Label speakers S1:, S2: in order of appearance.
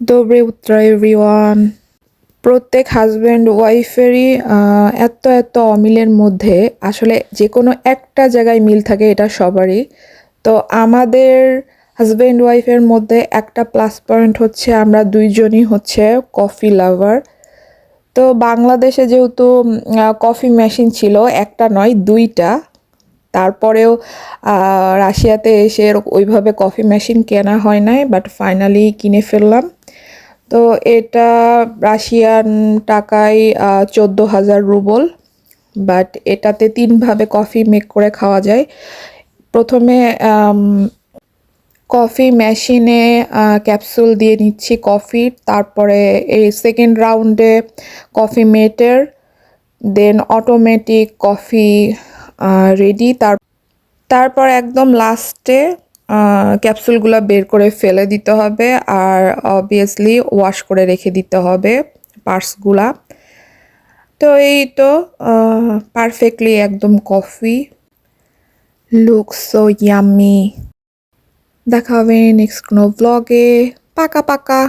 S1: Dobre utro everyone. প্রত্যেক husband ওয়াইফেরই এত এত অমিলের মধ্যে আসলে যে কোনো একটা জায়গায় মিল থাকে, এটা সবারই। তো আমাদের হাজব্যান্ড ওয়াইফের মধ্যে একটা প্লাস পয়েন্ট হচ্ছে আমরা দুইজনই হচ্ছে কফি লাভার। তো বাংলাদেশে যেহেতু কফি মেশিন ছিল, একটা নয় দুইটা, তারপরেও রাশিয়াতে এসে ওইভাবে কফি মেশিন কেনা হয় নাই, বাট ফাইনালি কিনে ফেললাম। তো এটা রাশিয়ান টাকায় 14,000 রুবল। বাট এটাতে তিনভাবে কফি মেক করে খাওয়া যায়। প্রথমে কফি মেশিনে ক্যাপসুল দিয়ে নিচ্ছি কফির, তারপরে এই সেকেন্ড রাউন্ডে কফি মেটার, দেন অটোমেটিক কফি রেডি। তারপর একদম লাস্টে ক্যাপসুলগুলো বের করে ফেলে দিতে হবে, আর অবভিয়াসলি ওয়াশ করে রেখে দিতে হবে পার্টসগুলা। তো এই তো পারফেক্টলি একদম কফি লুকস সো ইয়াম্মি। দেখা হবে নেক্সট কোনো ব্লগে। পাকা পাকা।